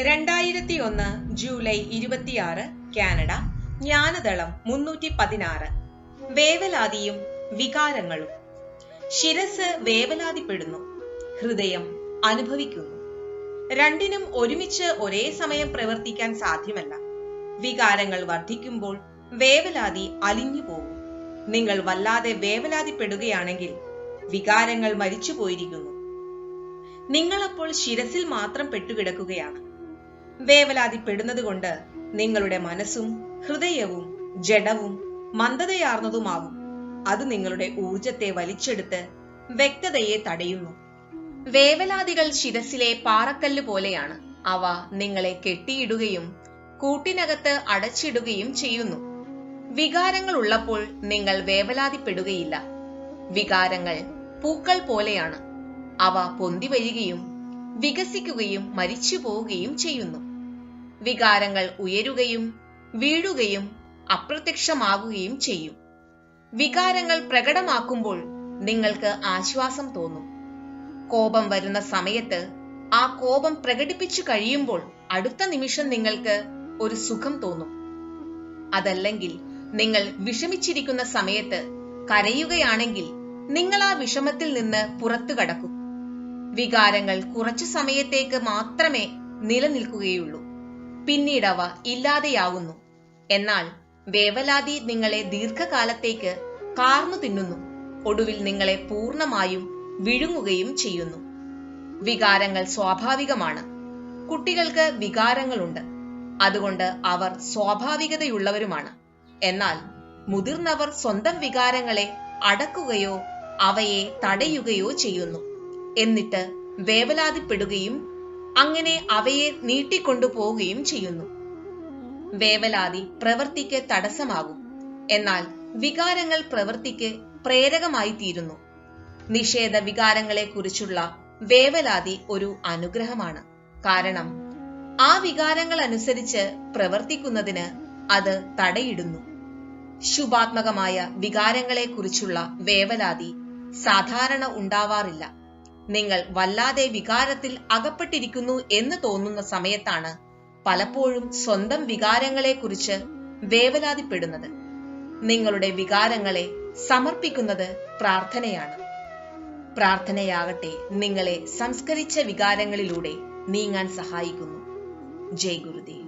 2001 July 26 Canada. ജ്ഞാനദളം 316. വേവലാതിയും വികാരങ്ങളും. ശിരസ് വേവലാതിപ്പെടുന്നു, ഹൃദയം അനുഭവിക്കുന്നു. രണ്ടിനും ഒരുമിച്ച് ഒരേ സമയം പ്രവർത്തിക്കാൻ സാധ്യമല്ല. വികാരങ്ങൾ വർദ്ധിക്കുമ്പോൾ വേവലാതി അലിഞ്ഞു പോകും. നിങ്ങൾ വല്ലാതെ വേവലാതിപ്പെടുകയാണെങ്കിൽ വികാരങ്ങൾ മരിച്ചു പോയിരിക്കുന്നു. നിങ്ങളപ്പോൾ ശിരസിൽ മാത്രം പെട്ടുകിടക്കുകയാണ്. വേവലാതിപ്പെടുന്നത് കൊണ്ട് നിങ്ങളുടെ മനസ്സും ഹൃദയവും ജഡവും മന്ദതയാർന്നതുമാവും. അത് നിങ്ങളുടെ ഊർജത്തെ വലിച്ചെടുത്ത് വ്യക്തതയെ തടയുന്നു. വേവലാതികൾ ശിരസിലെ പാറക്കല്ല് പോലെയാണ്. അവ നിങ്ങളെ കെട്ടിയിടുകയും കൂട്ടിനകത്ത് അടച്ചിടുകയും ചെയ്യുന്നു. വികാരങ്ങൾ ഉള്ളപ്പോൾ നിങ്ങൾ വേവലാതിപ്പെടുകയില്ല. വികാരങ്ങൾ പൂക്കൾ പോലെയാണ്. അവ പൊന്തി വരികയും വികസിക്കുകയും മരിച്ചു പോവുകയും ചെയ്യുന്നു. വികാരങ്ങൾ ഉയരുകയും വീഴുകയും അപ്രത്യക്ഷമാകുകയും ചെയ്യും. വികാരങ്ങൾ പ്രകടമാക്കുമ്പോൾ നിങ്ങൾക്ക് ആശ്വാസം തോന്നും. കോപം വരുന്ന സമയത്ത് ആ കോപം പ്രകടിപ്പിച്ചു കഴിയുമ്പോൾ അടുത്ത നിമിഷം നിങ്ങൾക്ക് ഒരു സുഖം തോന്നും. അതല്ലെങ്കിൽ നിങ്ങൾ വിഷമിച്ചിരിക്കുന്ന സമയത്ത് കരയുകയാണെങ്കിൽ നിങ്ങൾ ആ വിഷമത്തിൽ നിന്ന് പുറത്തു കടക്കും. വികാരങ്ങൾ കുറച്ചു സമയത്തേക്ക് മാത്രമേ നിലനിൽക്കുകയുള്ളൂ, പിന്നീട് അവ ഇല്ലാതെയാകുന്നു. എന്നാൽ വേവലാതി നിങ്ങളെ ദീർഘകാലത്തേക്ക് കാർന്നു തിന്നുന്നു, ഒടുവിൽ നിങ്ങളെ പൂർണ്ണമായും വിഴുങ്ങുകയും ചെയ്യുന്നു. വികാരങ്ങൾ സ്വാഭാവികമാണ്. കുട്ടികൾക്ക് വികാരങ്ങളുണ്ട്, അതുകൊണ്ട് അവർ സ്വാഭാവികതയുള്ളവരുമാണ്. എന്നാൽ മുതിർന്നവർ സ്വന്തം വികാരങ്ങളെ അടക്കുകയോ അവയെ തടയുകയോ ചെയ്യുന്നു. എന്നിട്ട് വേവലാതിപ്പെടുകയും അങ്ങനെ അവയെ നീട്ടിക്കൊണ്ടുപോവുകയും ചെയ്യുന്നു. വേവലാതി പ്രവൃത്തിക്ക് തടസ്സമാകും, എന്നാൽ വികാരങ്ങൾ പ്രവൃത്തിക്ക് പ്രേരകമായി തീരുന്നു. നിഷേധ വികാരങ്ങളെ കുറിച്ചുള്ള വേവലാതി ഒരു അനുഗ്രഹമാണ്. കാരണം ആ വികാരങ്ങൾ അനുസരിച്ച് പ്രവർത്തിക്കുന്നതിന് അത് തടയിടുന്നു. ശുഭാത്മകമായ വികാരങ്ങളെ കുറിച്ചുള്ള വേവലാതി സാധാരണ ഉണ്ടാവാറില്ല. നിങ്ങൾ വല്ലാതെ വികാരത്തിൽ അകപ്പെട്ടിരിക്കുന്നു എന്ന് തോന്നുന്ന സമയത്താണ് പലപ്പോഴും സ്വന്തം വികാരങ്ങളെ കുറിച്ച് വേവലാതിപ്പെടുന്നത്. നിങ്ങളുടെ വികാരങ്ങളെ സമർപ്പിക്കുന്നത് പ്രാർത്ഥനയാണ്. പ്രാർത്ഥനയാകട്ടെ നിങ്ങളെ സംസ്കരിച്ച വികാരങ്ങളിലൂടെ നീങ്ങാൻ സഹായിക്കുന്നു. ജയ് ഗുരുദേവ്.